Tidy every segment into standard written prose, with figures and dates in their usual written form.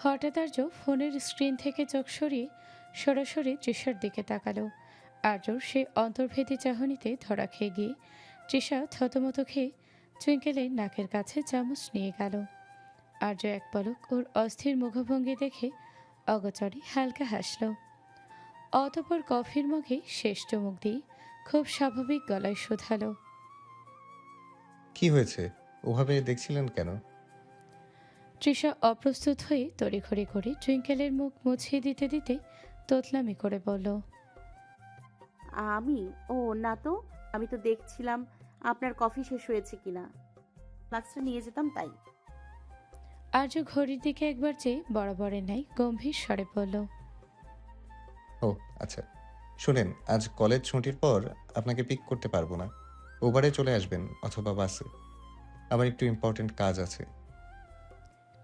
হঠাৎ আর্য ফোনের স্ক্রিন থেকে চোখ সরিয়ে সরাসরি তৃষার দিকে তাকালো। আর্যর সে অন্তর্ভেদী চাহনিতে ধরা খেয়ে গিয়ে তৃষা থতমত খেয়ে টুইঙ্কেলের নাকের কাছে চামচ নিয়ে গেল। আর্য এক পলক ওর অস্থির মুখভঙ্গি দেখে অগচরে হালকা হাসল। অতঃপর কফির মুখে শেষ চুমুক দিয়ে খুব স্বাভাবিক গলায় শুধালো, কি হয়েছে? ওভাবে দেখছিলেন কেন? তৃষা অপ্রস্তুত হয়ে তড়িঘড়ি করে টুইঙ্কেলের মুখ মুছিয়ে দিতে দিতে তোতলামি করে বলল, আমি? ও না তো, আমি তো দেখছিলাম আপনার কফি শেষ হয়েছে কিনা, ফ্লাক্সটা নিয়ে যেতাম তাই। আর্য ঘড়ির দিকে একবার চেয়ে বরাবরের ন্যায় গম্ভীর স্বরে বলল, ও আচ্ছা, শুনেন, আজ কলেজ ছুটির পর আপনাকে পিক করতে পারবো না। ওভারে চলে আসবেন অথবা বাসে। আমার একটু ইম্পর্টেন্ট কাজ আছে।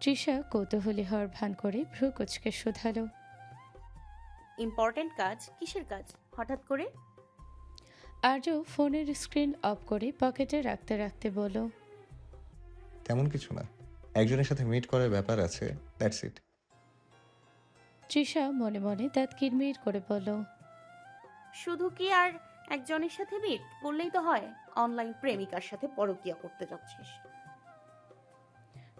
তৃষা কৌতূহলী হওয়ার ভান করে ভ্রু কুচকে শুধালো। ইম্পর্টেন্ট কাজ? কিসের কাজ হঠাৎ করে? আর্য ফোনের স্ক্রিন অফ করে পকেটে রাখতে রাখতে বলল, তেমন কিছু না, একজনের সাথে মিট করার ব্যাপার আছে, দ্যাটস ইট। তৃষা মনে মনে দাঁত কিরমির করে বলল, শুধু কি আর একজনের সাথে মিট করলেই তো হয়? অনলাইন প্রেমিকার সাথে পরকীয়া করতে যাচ্ছিস?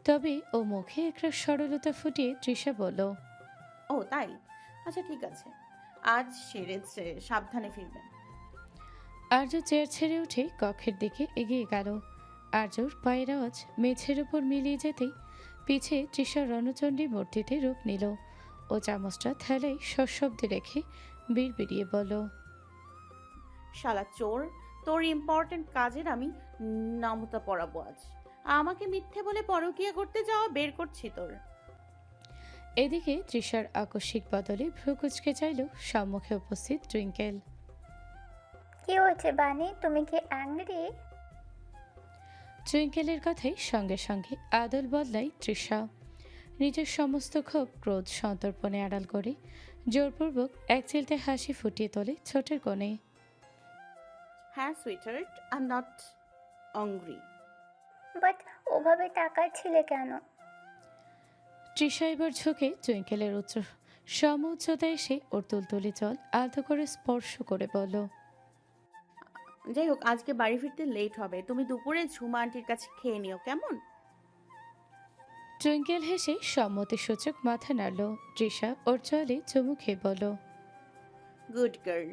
তবে ও মুখে একটা সরলতা ফুটিয়ে তৃষা বলল, ও তাই? আচ্ছা ঠিক আছে, আজ সেরেছে, সাবধানে ফিরবেন। আর্য চেয়ার ছেড়ে উঠে কক্ষের দিকে এগিয়ে গেল। আর্যর পায়ের আওয়াজ মেঝের উপর মিলিয়ে যেতেই পিছে তৃষা রণচণ্ডী মূর্তিতে রূপ নিল। ও চামচটা থালায় সশব্দে রেখে বিড়বিড়িয়ে বলল, শালা চোর, তোর ইম্পর্টেন্ট কাজের আমি নামতা পড়াবো আজ। আমাকে মিথ্যে বলে পরকীয়া করতে যাওয়া বের করছি তোর। এদিকে তৃষার আকস্মিক বদলে ভ্রু কুচকে চাইল সম্মুখে উপস্থিত টুইঙ্কেল। কি হয়েছে বানি, তুমি কি অ্যাংরি? টুইঙ্কেলের কথাই সঙ্গে সঙ্গে আদল বদলায় তৃষা। নিজের সমস্ত ক্ষোভ ক্রোধ সন্তর্পণে আড়াল করে জোরপূর্বক এক চিলতে হাসি ফুটিয়ে তোলে ছোটের কোণে। হ্যাঁ sweetheart, I am not angry. But ওভাবে তাকাচ্ছিলে কেন? তৃষা এবার ঝুঁকে টুইঙ্কেলের সম উচ্চতায় এসে ওর তুলতুলি জল আলতো করে স্পর্শ করে বলল, যাই হোক, আজকে বাড়ি ফিরতে লেট হবে, তুমি দুপুরে ঝুমা আন্টির কাছে খেয়ে নিও কেমন? টুইঙ্কেল হেসে সম্মতিসূচক মাথা নাড়ল। তৃষা ওর চলে চুমু খেয়ে বলল, গুড গার্ল।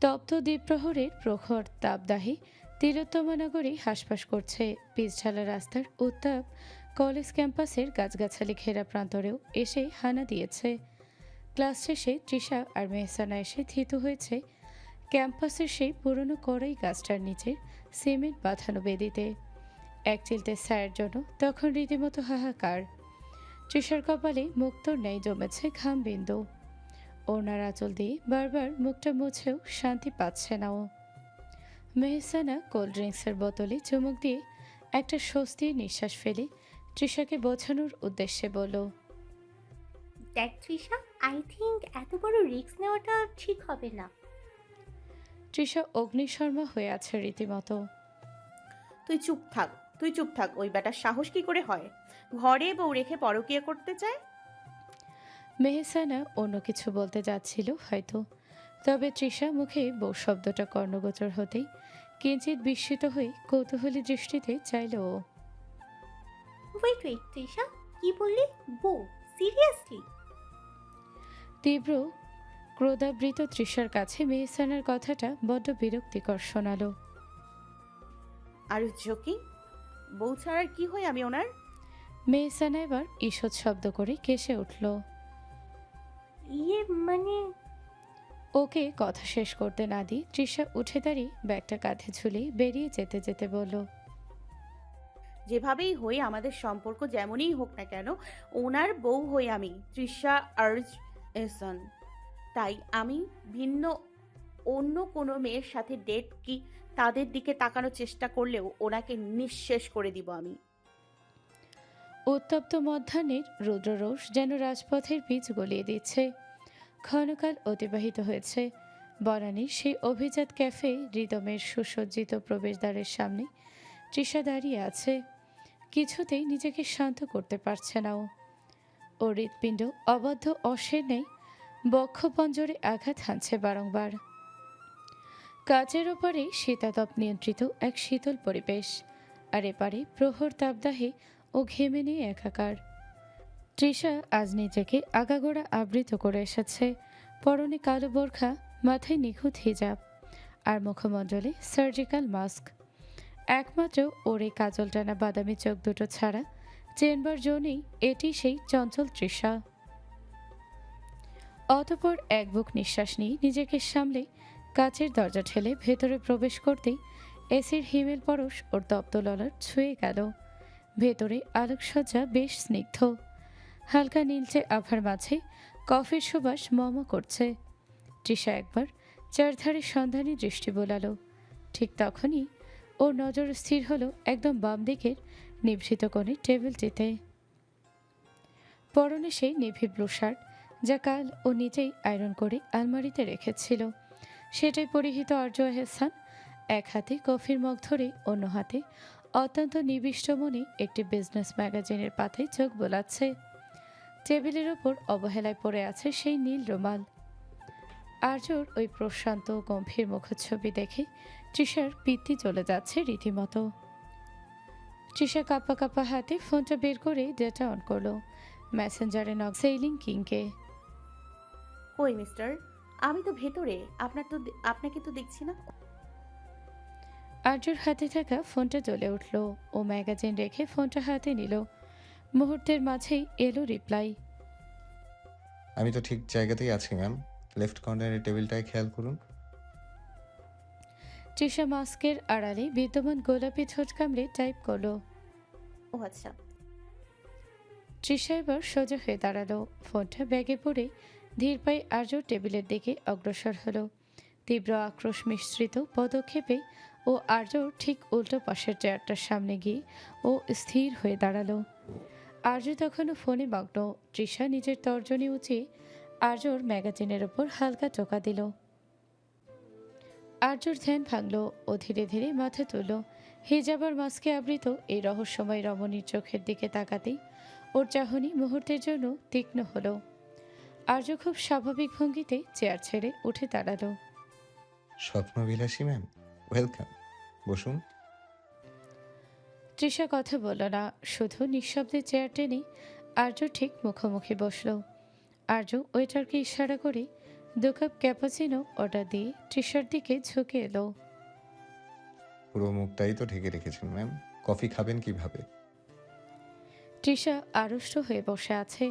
তপ্ত দ্বীপ্রহরের প্রখর তাপদাহে তিলোত্তমা নগরী হাসপাস করছে। পিচঢালা রাস্তার উত্তাপ কলেজ ক্যাম্পাসের গাছগাছালি ঘেরা প্রান্তরেও এসে হানা দিয়েছে। ক্লাস শেষে তৃষা আর মেহসানা এসে থিতু হয়েছে ক্যাম্পাসের সেই পুরনো কড়াই গাছটার নিচে সিমেন্ট বাঁধানো বেদিতে। এক চিলতে ছায়ের জন্য তখন রীতিমতো হাহাকার। তৃষার কপালে মুক্তোর ন্যায় জমেছে ঘামবিন্দু। ওনার আঁচল দিয়ে বারবার মুখটা মুছেও শান্তি পাচ্ছে না ও। মেহসানা কোল্ড ড্রিঙ্কসের বোতলে চুমুক দিয়ে একটা স্বস্তির নিঃশ্বাস ফেলে তৃষাকে বোঝানোর উদ্দেশ্যে বলল, দেখ তৃষা, আই থিঙ্ক এত বড় রিস্ক নেওয়াটা ঠিক হবে না। তৃষা অগ্নিশর্মা হয়ে আছে রীতিমতো। তুই চুপ থাক, তুই চুপ থাক। ওই বেটার সাহস কি করে হয় ঘরে বউ রেখে পরকীয়া করতে চায়? মেহসানা অন্য কিছু বলতে যাচ্ছিল হয়তো, তবে তৃষা মুখে বউ শব্দটা কর্ণগোচর হতেই কিঞ্চিত বিস্মিত হয়ে কৌতূহলী দৃষ্টিতে চাইল ও। ওয়েট ওয়েট তৃষা, কি বললি? বউ? সিরিয়াসলি? তীব্র ক্রোধাবৃত তৃষার কাছে মেহসানার কথাটা বড্ড বিরক্তিকর শোনালো। Are joking? বউ ছাড়ার কি হয় আমি ওনার? মেহসানা এবার ঈষৎ শব্দ করে কেসে উঠল। ইয়ে মানে? ওকে কথা শেষ করতে না দিয়ে তৃষা উঠে দাঁড়িয়ে ব্যাগটা কাঁধে ঝুলিয়ে বেরিয়ে যেতে যেতে বলল, যেভাবেই হই আমাদের সম্পর্ক যেমনই হোক না কেন, ওনার বউ হই আমি, তৃষা আর্জ এহসান। তাই আমি ভিন্ন অন্য কোনো মেয়ের সাথে ডেট কি তাদের দিকে তাকানোর চেষ্টা করলেও ওনাকে নিঃশেষ করে দিব আমি। উত্তপ্ত মধ্যাহ্নের রুদ্ররোষ যেন রাজপথের পিচ গলিয়ে দিচ্ছে। ক্ষণকাল অতিবাহিত হয়েছে। বনানীর সেই অভিজাত ক্যাফে রিদমের সুসজ্জিত প্রবেশদ্বারের সামনে তৃষা দাঁড়িয়ে আছে। কিছুতেই নিজেকে শান্ত করতে পারছে না ও। ও হৃৎপিণ্ড অবাধ্য অশ্বের নেই বক্ষপঞ্জরে আঘাত হানছে বারংবার। কাচের ওপারে শীতাতপ নিয়ন্ত্রিত এক শীতল পরিবেশ, আর এপারে প্রহর তাপদাহে ও ঘেমে নিয়ে একাকার। তৃষা আজ নিজেকে আগাগোড়া আবৃত করে এসেছে, পরনে কালো বোরখা, মাথায় নিখুঁত হিজাব, আর মুখমণ্ডলে সার্জিক্যাল মাস্ক। একমাত্র ওর এই কাজল টানা বাদামি চোখ দুটো ছাড়া চেনবার জন্যই এটি সেই চঞ্চল তৃষা। অতঃপর এক বুক নিঃশ্বাস নিয়ে নিজেকে সামলে কাচের দরজা ঠেলে ভেতরে প্রবেশ করতেই এসির হিমেল পরশ ওর তপ্ত ললার ছুঁয়ে গেল। ভেতরে আলোকসজ্জা বেশ স্নিগ্ধ, হালকা নীলচে আভার মাঝে কফির সুবাস মম করছে। তৃষা একবার চারধারে সন্ধানী দৃষ্টি বোলালো। ঠিক তখনই ওর নজর স্থির হলো একদম বাম দিকের নিভৃত কোণে টেবিলটিতে। পরনে সেই নেভি ব্লু শার্ট, যা কাল ও নিজেই আয়রন করে আলমারিতে রেখেছিল, সেটাই পরিহিত আরজু এহসান। এক হাতে কফির মগ ধরে অন্য হাতে অত্যন্ত নিবিষ্ট মনে একটি বিজনেস ম্যাগাজিনের পাতায় চোখ বোলাচ্ছে। টেবিলের ওপর অবহেলায় পড়ে আছে সেই নীল রুমাল। আরজুর ওই প্রশান্ত গম্ভীর মুখচ্ছবি দেখে তৃষার পিত্তি চলে যাচ্ছে রীতিমতো। তৃষা কাঁপা কাঁপা হাতে ফোনটা বের করে ডেটা অন করলো। মেসেঞ্জারে নক সেইলিং কিংকে। কই মিস্টার, আমি তো ভেতরে, আপনাকে তো দেখছি না। আরজুর হাতে থাকা ফোনটা জ্বলে উঠল। ও ম্যাগাজিন রেখে ফোনটা হাতে নিল। মুহূর্তের মাঝেই এলো রিপ্লাই। আমি তো ঠিক জায়গাতেই আছি ম্যাম। লেফট কর্নারের টেবিলটায় খেয়াল করুন। তৃষা মাস্কের আড়ালে বিদ্যমান গোলাপি ঠোঁট কামড়ে টাইপ করলো। ও আচ্ছা। তৃষা এবার সোজা হয়ে দাঁড়ালো। ফোনটা ব্যাগে পড়ে ধীর পায়ে আরজুর টেবিলের দিকে অগ্রসর হলো। তীব্র আক্রোশ মিশ্রিত পদক্ষেপে ও আরজুর ঠিক উল্টো পাশের চেয়ারটার সামনে গিয়ে ও স্থির হয়ে দাঁড়ালো। আরজু তখনও ফোনে মগ্ন। তৃষা নিজের তর্জনী উঁচিয়ে আরজুর ম্যাগাজিনের ওপর হালকা টোকা দিল। আরজুর ধ্যান ভাঙল ও ধীরে ধীরে মাথা তুলল। হিজাবার মাস্কে আবৃত এই রহস্যময় রমণীর চোখের দিকে তাকাতেই ওর চাহনি মুহূর্তের জন্য তীক্ষ্ণ হলো। আরজু খুব স্বাভাবিক ভঙ্গিতে চেয়ার ছেড়ে উঠে দাঁড়ালো। স্বপ্নবিলাসী ম্যাম, ওয়েলকাম, বসুন। তৃষা কথা বলল না, শুধু নিঃশব্দে চেয়ার টেনে আরজু ঠিক মুখোমুখি বসল। আরজু ওয়েটারকে ইশারা করে 2 কাপ ক্যাপাচিনো অর্ডার দিয়ে তৃষার দিকে ঝুঁকে এলো। পুরো মুখটাই তো ঢেকে রেখেছেন ম্যাম, কফি খাবেন কিভাবে? তৃষা আড়ষ্ট হয়ে বসে আছে।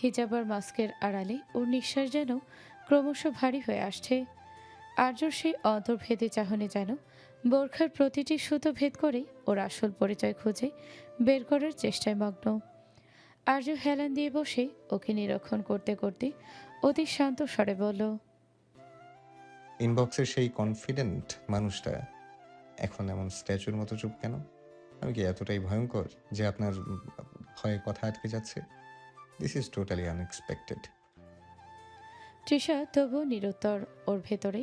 হিজাবার মাস্কের আড়ালে ওর নিঃশ্বাস যেন ক্রমশ ভারী হয়ে আসছে। আরজুর সেই অন্তর্ভেদে চাহনি যেন বোরখার প্রতিটি সুতো ভেদ করে ওর আসল পরিচয় খুঁজে বের করার চেষ্টায় মগ্ন। আরজু হেলান দিয়ে বসে ওকে নিরীক্ষণ করতে করতে অতি শান্ত স্বরে বলল। ইনবক্সের সেই কনফিডেন্ট মানুষটা এখন এমন স্ট্যাচুর মতো চুপ কেন? আমি কি এতটাই ভয়ঙ্কর যে আপনার ভয়ে কথা আটকে যাচ্ছে? This is totally unexpected. Trisha তবুও নিরুত্তর। ওর ভেতরে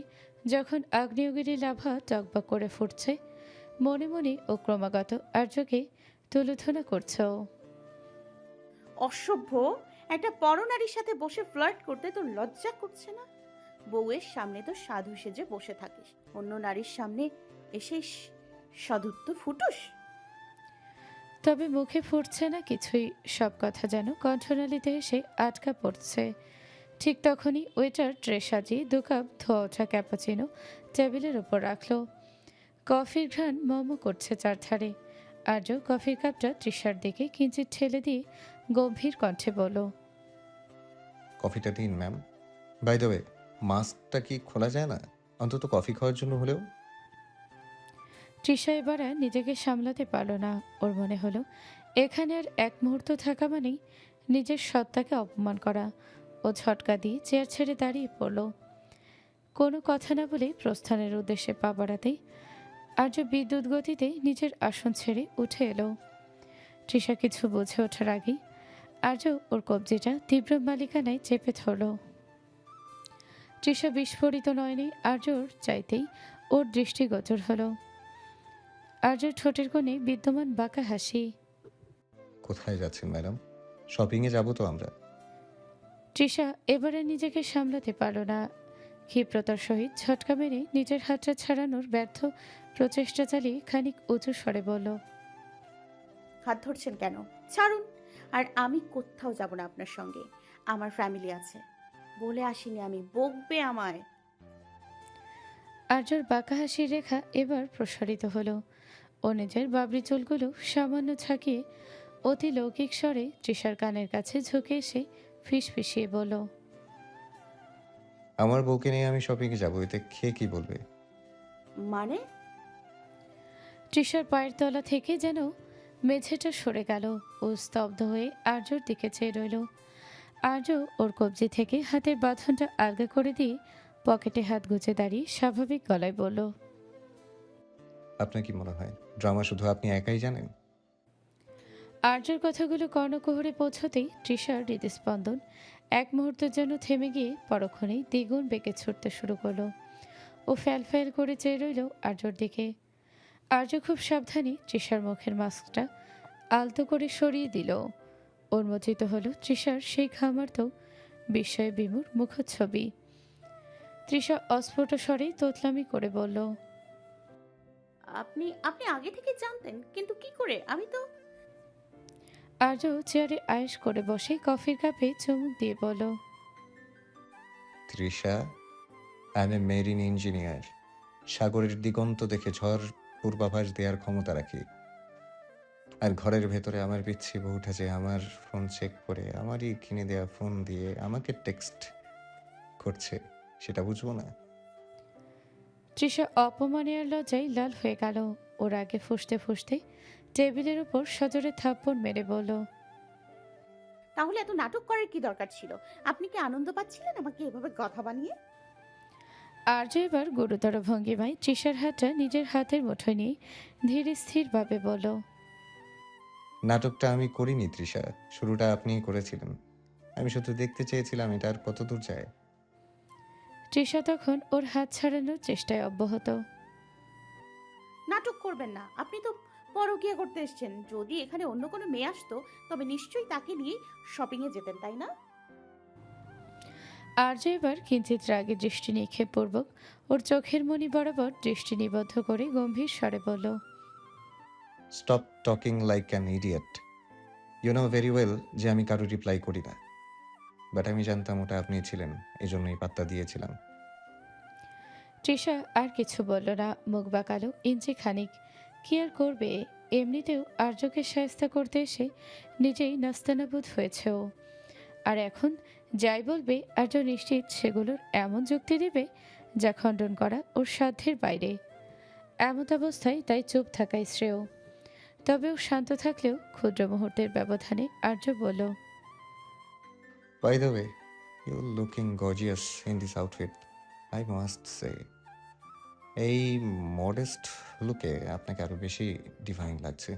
যখন আগ্নেয়গিরি লাভা টকবক করে ফুটছে, মনে মনে ও ক্রমাগত আর্যকে তুলোধনা করছে। অসভ্য, একটা পরনারীর সাথে বসে ফ্লার্ট করতে তোর লজ্জা করছে না? বউয়ের সামনে তো সাধু সেজে বসে থাকিস, অন্য নারীর সামনে এসে সাধুত্ব ফুটুস। তবে মুখে ফুটছে না কিছুই, সব কথা যেন কণ্ঠনালীতে এসে আটকা পড়ছে। ঠিক তখনই ওয়েটার ট্রে সাজিয়ে 2 কাপ ধোয়া ওঠা ক্যাপাচিনো টেবিলের ওপর রাখলো। কফির ঘ্রাণ মম করছে চারধারে। আর্য কফির কাপটা তৃষার দিকে কিঞ্চিত ঠেলে দিয়ে গম্ভীর কণ্ঠে বলল। কফিটা দিন ম্যাম। বাই দ্য ওয়ে, মাস্কটা কি খোলা যায় না, অন্তত কফি খাওয়ার জন্য হলেও? তৃষা এবার আর নিজেকে সামলাতে পারল না। ওর মনে হলো এখানে আর এক মুহূর্ত থাকা মানেই নিজের সত্তাকে অপমান করা। ও ঝটকা দিয়ে চেয়ার ছেড়ে দাঁড়িয়ে পড়ল। কোনো কথা না বলে প্রস্থানের উদ্দেশ্যে পা বাড়াতেই আর্য বিদ্যুৎ গতিতে নিজের আসন ছেড়ে উঠে এলো। তৃষা কিছু বুঝে ওঠার আগেই আর্য ওর কবজিটা তীব্র মালিকানায় চেপে ধরল। তৃষা বিস্ফোরিত নয়নে আর্যর চাইতেই ওর দৃষ্টিগোচর হলো। আর্যর ঠোঁটের কোণে বিদ্যমান বাঁকা হাসি। কোথায় যাচ্ছেন ম্যাডাম? শপিংয়ে যাবো তো আমরা, তৃষা এবারে নিজেকে সামলাতে পারল না। ক্ষিপ্রতার সহিত ঝটকা মেরে নিজের হাতটা ছাড়ানোর ব্যর্থ প্রচেষ্টা চালিয়ে খানিক উঁচু স্বরে বলল, হাত ধরছেন কেন? ছাড়ুন। আর আমি কোথাও যাব না আপনার সঙ্গে। আমার ফ্যামিলি আছে। বলে আসিনি আমি, বকবে আমায়। আর্যর বাঁকা হাসির রেখা এবার প্রসারিত হলো। ও নিজের বাবরি চুলগুলো সামান্য ঝাঁকিয়ে অতি লৌকিক স্বরে তৃষার কানের কাছে ঝুঁকে এসে ফিসফিসিয়ে বলল, আমার বউকে নিয়ে আমি শপিংয়ে যাবো, এতে খেয়ে কি বলবে? মানে? তৃষার পায়ের তলা থেকে যেন মেঝেটা সরে গেল। ও স্তব্ধ হয়ে আর্যর দিকে চেয়ে রইল। আর্য ওর কবজি থেকে হাতের বাঁধনটা আলগা করে দিয়ে পকেটে হাত গুজে দাঁড়িয়ে স্বাভাবিক গলায় বলল, আপনার কি মনে হয় ড্রামা শুধু আপনি একাই জানেন? আর্যর কথাগুলো কর্ণকুহরে পৌঁছতেই তৃষার হৃদস্পন্দন এক মুহূর্তের জন্য থেমে গিয়ে পরক্ষণেই দ্বিগুণ বেগে ছুটতে শুরু করলো। ও ফ্যাল ফ্যাল করে চেয়ে রইল আর্যর দিকে। আর্য খুব সাবধানে তৃষার মুখের মাস্কটা আলতো করে সরিয়ে দিল। উন্মোচিত হলো তৃষার সেই ঘামার্ত বিস্ময়ে বিমূর মুখচ্ছবি। তৃষা অস্ফুট স্বরে তোতলামি করে বলল, আপনি আপনি আগে থেকে জানতেন, কিন্তু কি করে? আমি তো। আর্য চেয়ারে আয়েশ করে বসে কফির কাপে চুমুক দিয়ে বলল, Trisha, I M A marine engineer. সাগরের দিগন্ত দেখে ঝড় পূর্বাভাস দেওয়ার ক্ষমতা রাখি। আর ঘরের ভেতরে আমার পিচ্ছি বউটা যে আমার ফোন চেক করে আমারই কিনে দেওয়া ফোন দিয়ে আমাকে টেক্সট করছে, সেটা বুঝবো না? তৃষা অপমানে আর লজ্জায় লাল হয়ে গেল। ওর আগে ফুঁসতে ফুঁসতে টেবিলের উপর সজোরে থাপ্পড় মেরে বলল, তাহলে এত নাটক করার কি দরকার ছিল? আপনি কি আনন্দ পাচ্ছিলেন আমাকে এভাবে কথা বানিয়ে? আর্য এবার গুরুতর ভঙ্গিমায় তৃষার হাতটা নিজের হাতের মুঠোয় নিয়ে ধীর স্থিরভাবে বলল, নাটকটা আমি করিনি তৃষা, শুরুটা আপনিই করেছিলেন। আমি শুধু দেখতে চেয়েছিলাম এটা আর কত দূর যায়। তৃষা তখন ওর হাত ছাড়ানোর চেষ্টায় অব্যাহত। নাটক করবেন না। আপনি তো পরকীয়া করতে এসেছেন। যদি এখানে অন্য কোনো মেয়ে আসতো, তবে নিশ্চয়ই তাকে নিয়ে শপিংয়ে যেতেন, তাই না? আর্য এবার কিঞ্চিত রাগে দৃষ্টি নিক্ষেপপূর্বক ওর চোখের মণি বরাবর দৃষ্টি নিবদ্ধ করে গম্ভীর স্বরে বলল, stop talking like an idiot. You know very well যে আমি কারো রিপ্লাই করি না। বাট আমি জানতাম ওটা আপনি ছিলেন, এই জন্যই পাত্তা দিয়েছিলাম। তৃষা আর কিছু বলল না, মুখ বাঁকালো ইঞ্চি খানিক। কি আর করবে, এমনিতেও আর্যকে সায়স্তা করতে এসে নিজেই নাস্তানাবুদ হয়েছে ও। আর এখন যাই বলবে আর্য নিশ্চিত সেগুলোর এমন যুক্তি দেবে যা খণ্ডন করা ওর সাধ্যের বাইরে। এমত অবস্থায় তাই চুপ থাকাই শ্রেয়। তবেও শান্ত থাকলেও ক্ষুদ্র মুহূর্তের ব্যবধানে আর্য বলল, by the way, you looking gorgeous in this outfit, I must say. এই মডেস্ট লুকে আপনাকে আরো বেশি ডিভাইন লাগছে।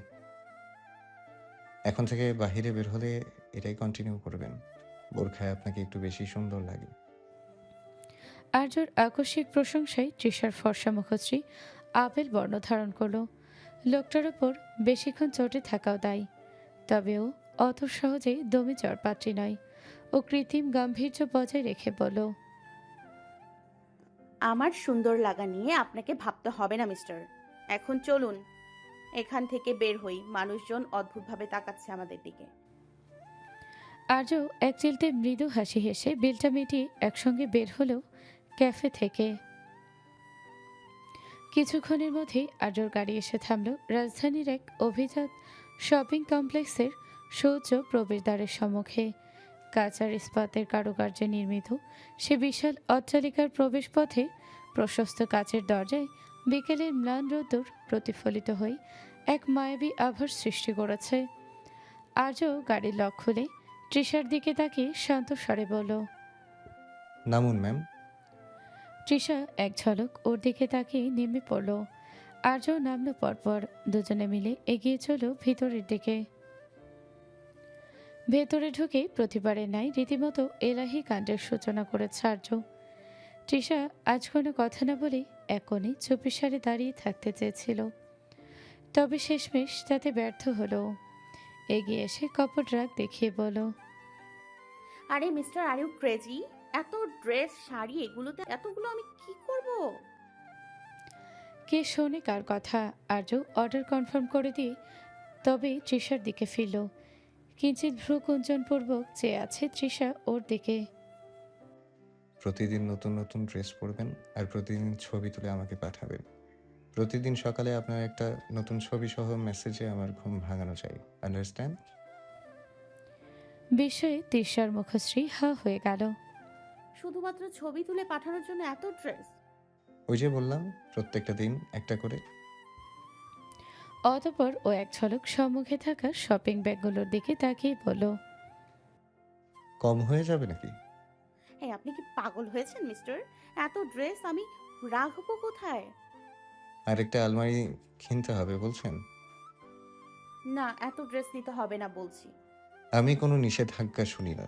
এখন থেকে বাহিরে বের হলে এটাই কন্টিনিউ করবেন। বোরখায় আপনাকে একটু বেশি সুন্দর লাগে। আর্যর আকস্মিক প্রশংসায় তৃষার ফর্সা মুখশ্রী আপেল বর্ণ ধারণ করলো। লোকটার ওপর বেশিক্ষণ চটে থাকাও দায়ী। তবেও অত সহজেই দমে যাওয়ার পাত্রী নয়। ও কৃত্রিম গাম্ভীর্য বজায় রেখে বলল, আমার সুন্দর লাগা নিয়ে আপনাকে ভাবতে হবে না মিস্টার। এখন চলুন এখান থেকে বের হই। মানুষজন অদ্ভুতভাবে তাকাচ্ছে আমাদের দিকে। আর্য এক চিলতে মৃদু হাসি হেসে বিলটা মিটিয়ে একসঙ্গে বের হলো ক্যাফে থেকে। কিছুক্ষণের মধ্যেই আর্যর গাড়ি এসে থামল রাজধানীর এক অভিজাত শপিং কমপ্লেক্সের সৌচ্চ প্রবেশদ্বারের সম্মুখে। কাঁচার ইস্পাতের কারুকার্যে নির্মিত সে বিশাল অট্টালিকার প্রবেশপথে প্রশস্ত কাচের দরজায় বিকেলের ম্লান রোদ্দুর প্রতিফলিত হয়ে এক মায়াবী আভাস সৃষ্টি করেছে। আর্য গাড়ির লক খুলে তৃষার দিকে তাকিয়ে শান্ত স্বরে বলল, নামুন ম্যাম। তৃষা এক ঝলক ওর দিকে তাকিয়ে নেমে পড়ল। আর্য নামলো পরপর। দুজনে মিলে এগিয়ে চলল ভিতরের দিকে। ভেতরে ঢুকে প্রতিবারের ন্যায় রীতিমতো এলাহি কাণ্ডের সূচনা করেছে আর্য। তৃষা আজ কোনো কথা না বলে এক কোণে চুপিসারে দাঁড়িয়ে থাকতে চেয়েছিল, তবে শেষমেশ তাতে ব্যর্থ হলো। এগিয়ে এসে কপট রাগ দেখিয়ে বলল, আরে মিস্টার, আর ইউ ক্রেজি? এত ড্রেস, শাড়ি, এগুলোতে এতগুলো আমি কি করব? কে শোনে কার কথা। আর্য অর্ডার কনফার্ম করে দিয়ে তবে তৃষার দিকে ফিরল। কিঞ্চিত ভ্রু কুঞ্চনপূর্বক চেয়ে আছে তৃষা ওর দিকে। প্রতিদিন নতুন নতুন ড্রেস পরবেন আর প্রতিদিন ছবি তুলে আমাকে পাঠাবেন। প্রতিদিন সকালে আপনার একটা নতুন ছবি সহ মেসেজে আমার ঘুম ভাঙানো চাই। আন্ডারস্ট্যান্ড? বিস্ময়ে তৃষার মুখশ্রী হা হয়ে গেল। শুধুমাত্র ছবি তুলে পাঠানোর জন্য এত ড্রেস? ওই যে বললাম, প্রত্যেকটা দিন একটা করে। অতঃপর ও এক ঝলক সম্মুখে থাকা শপিং ব্যাগগুলোর দিকে তাকিয়ে বলল, কম হয়ে যাবে নাকি? এই আপনি কি পাগল হয়েছেন মিস্টার? এত ড্রেস আমি রাখবো কোথায়? আর একটা আলমারি কিনতে হবে বলছেন? না, এত ড্রেস নিতে হবে না বলছি। আমি কোনো নিষেধাজ্ঞা শুনি না।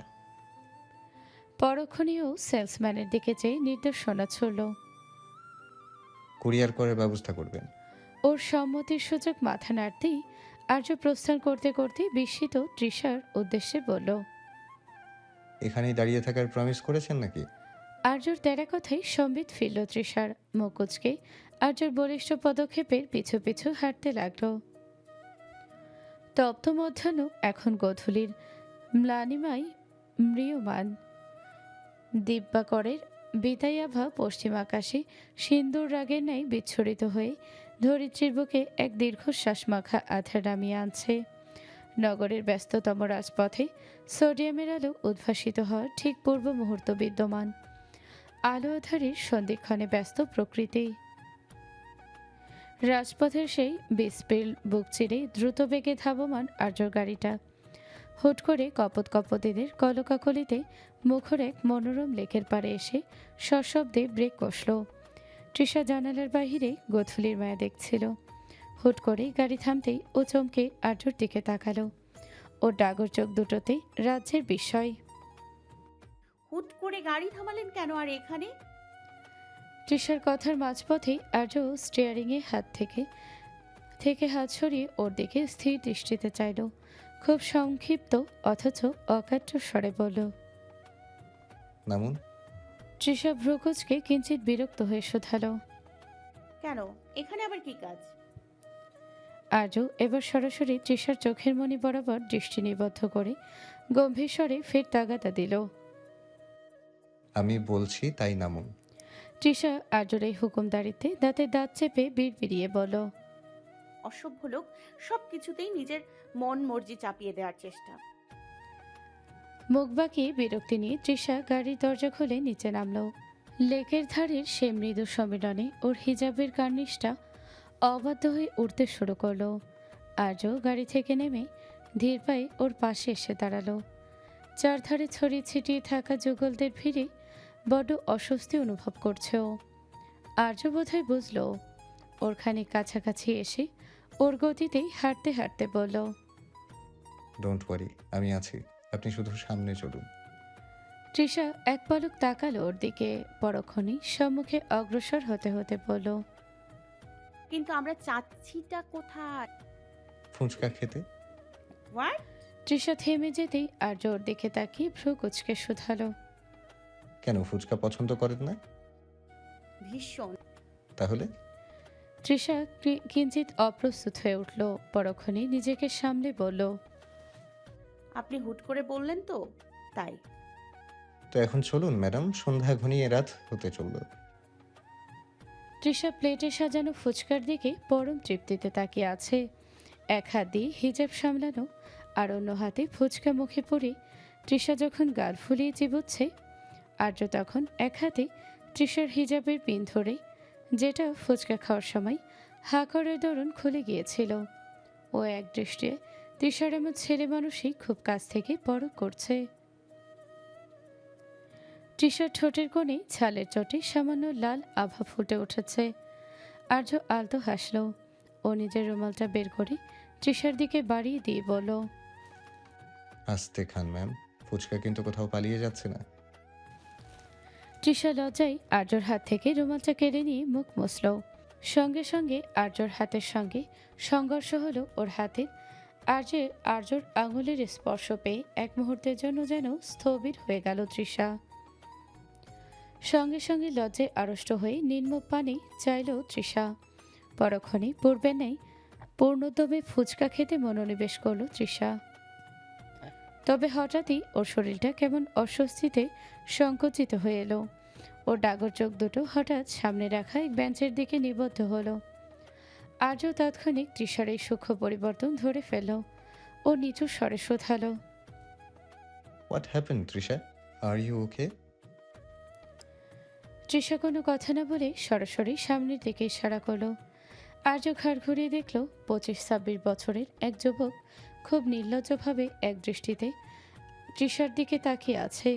পরক্ষণেও সেলসম্যানের দিকে চেয়ে নির্দেশনা ছুড়ল। কুরিয়ার করে ব্যবস্থা করবেন। ওর সম্মতির সূচক মাথা নাড়তেই আর্য প্রস্থান করতে করতে বিস্মিত তৃষার উদ্দেশ্যে বলল, এখানেই দাঁড়িয়ে থাকার প্রমিস করেছেন নাকি? আর্যর তেরা কথায় সম্বিত ফিরল তৃষার। মুকুচকে আর্যর বলিষ্ঠ পদক্ষেপের পিছু পিছু হাঁটতে লাগলো। তপ্ত মধ্যাহ্ন এখন গোধূলির ম্লানিমায় ম্রিয়মান। দিব্যাকরের বিদায়াভা পশ্চিম আকাশে সিন্দুর রাগের ন্যায় বিচ্ছুরিত হয়ে ধরিত্রীর বুকে এক দীর্ঘশ্বাস মাখা আধার নামিয়ে আনছে। নগরের ব্যস্ততম রাজপথে সোডিয়ামের আলো উদ্ভাসিত হওয়ার ঠিক পূর্ব মুহূর্ত বিদ্যমান। আলো আধারের সন্ধিক্ষণে ব্যস্ত প্রকৃতি। রাজপথের সেই বিস্পিল বুক চিরে দ্রুত বেগে ধাবমান আর্যর গাড়িটা। হুট করে কপত কপতিদের কলকাকলিতে মুখর এক মনোরম লেকের পাড়ে এসে সশব্দে ব্রেক কষল। তৃষা জানালার বাহিরে গোধূলির মায়া দেখছিল। হুট করে গাড়ি থামতেই ও চমকে আর্যর দিকে তাকালো। ওর ডাগর চোখ দুটোতে রাজ্যের বিস্ময়। হুট করে গাড়ি থামালেন কেন আর এখানে? তৃষার কথার মাঝপথেই আর্য স্টিয়ারিংয়ে হাত থেকে হাত সরিয়ে ওর দিকে স্থির দৃষ্টিতে চাইল। খুব সংক্ষিপ্ত অথচ অকাট্য স্বরে বলল, নামুন। তৃষা ভ্রুকুচকে কিঞ্চিত বিরক্ত হয়ে শুধালো, কেন? এখানে আবার কি কাজ? আর্য এবার সরাসরি তৃষার চোখের মণি বরাবর দৃষ্টি নিবদ্ধ করে গম্ভীর স্বরে ফের তাগাদা দিল। আমি বলছি তাই নামুন। তৃষা আর্যর এই হুকুমদারিতে দাঁতে দাঁত চেপে বিড়বিড়িয়ে বলল, অসভ্য লোক, সব কিছুতেই নিজের মন মর্জি চাপিয়ে দেওয়ার চেষ্টা। মুখ বাঁকিয়ে বিরক্তি নিয়ে তৃষা গাড়ির দরজা খুলে নিচে নামল। লেকের ধারের সে মৃদু সম্মিলনে ওর হিজাবের কার্নিশটা অবাধ্য হয়ে উঠতে শুরু করলো। আর্য গাড়ি থেকে নেমে ধীর পায়ে ওর পাশে এসে দাঁড়ালো। চারধারে ছড়িয়ে ছিটিয়ে থাকা যুগলদের ভিড়ে বড্ড অস্বস্তি অনুভব করছে ও। আর্য বোধহয় বুঝল। ওর খানিক কাছাকাছি এসে ওর গতিতেই হাঁটতে হাঁটতে বলল, ডোন্ট ওয়ারি, আমি আছি। আপনি শুধু সামনে চলুন। তৃষা এক পলক তাকালো ওর দিকে। পরক্ষণেই সম্মুখে অগ্রসর হতে হতে বলল, কিন্তু আমরা চাচ্ছিটা কোথায়? ফুচকা খেতে। হোয়াট? তৃষা থেমে যেতেই আর্য ওর দিকে তাকিয়ে ভ্রু কুচকে শুধালো, কেন, ফুচকা পছন্দ করেন না? ভীষণ। তাহলে? তৃষা কিঞ্চিত অপ্রস্তুত হয়ে উঠল। পরক্ষণেই নিজেকে সামলে বলল, আপনি হুট করে বললেন তো, তাই। তো এখন চলুন ম্যাডাম, সন্ধ্যা ঘনিয়ে রাত হতে চলল। তৃষা প্লেটে সাজানো ফুচকার দিকে পরম তৃপ্তিতে তাকিয়ে আছে। এক হাত দিয়ে হিজাব সামলানো আর অন্য হাতে ফুচকা মুখে পড়ে তৃষা যখন গাল ফুলিয়ে চিবুচ্ছে, আর্য তখন এক হাতে তৃষার হিজাবের পিন ধরে, যেটা ফুচকা খাওয়ার সময় হা করার দরুন খুলে গিয়েছিল। ও এক দৃষ্টিতে তৃষার এমন ছেলে মানুষই খুব কাছ থেকে পরখ করছে। তৃষার ঠোঁটের কোণে ছালের চটে সামান্য লাল আভা ফুটে উঠেছে। আর্য আলতো হাসল। ও নিজের রুমালটা বের করে তৃষার দিকে বাড়িয়ে দিয়ে বলল, আস্তে খান ম্যাম, ফুচকা কিন্তু কোথাও পালিয়ে যাচ্ছে না। তৃষা লজ্জায় আর্যর হাত থেকে রুমালটা কেড়ে নিয়ে মুখ মুছল। সঙ্গে সঙ্গে আর্যর হাতের সঙ্গে সংঘর্ষ হলো ওর হাতের। আর্যর আঙুলের স্পর্শ পেয়ে এক মুহূর্তের জন্য যেন স্থবির হয়ে গেল তৃষা। সঙ্গে সঙ্গে লজ্জায় আড়ষ্ট হয়ে নিম্ন পানি চাইল তৃষা। পরক্ষণে পূর্বে নেই পূর্ণদমে ফুচকা খেতে মনোনিবেশ করল তৃষা। তবে হঠাৎই ওর শরীরটা কেমন অস্বস্তিতে সংকুচিত হয়ে এলো। ওর ডাগর চোখ দুটো হঠাৎ সামনে রাখা এক বেঞ্চের দিকে নিবদ্ধ হলো। আর্য তাৎক্ষণিক তৃষার এই সূক্ষ্ম পরিবর্তন ধরে ফেলল। ও নিচু স্বরে শোধালো, what happen Trisha, are you okay? Trisha কোনো কথা না বলে সরাসরি সামনের দিকে ইশারা করলো। আর্য ঘাড় ঘুরিয়ে দেখল 25-26 বছরের এক যুবক খুব নির্লজ্জভাবে এক দৃষ্টিতে তৃষার দিকে তাকিয়ে আছে।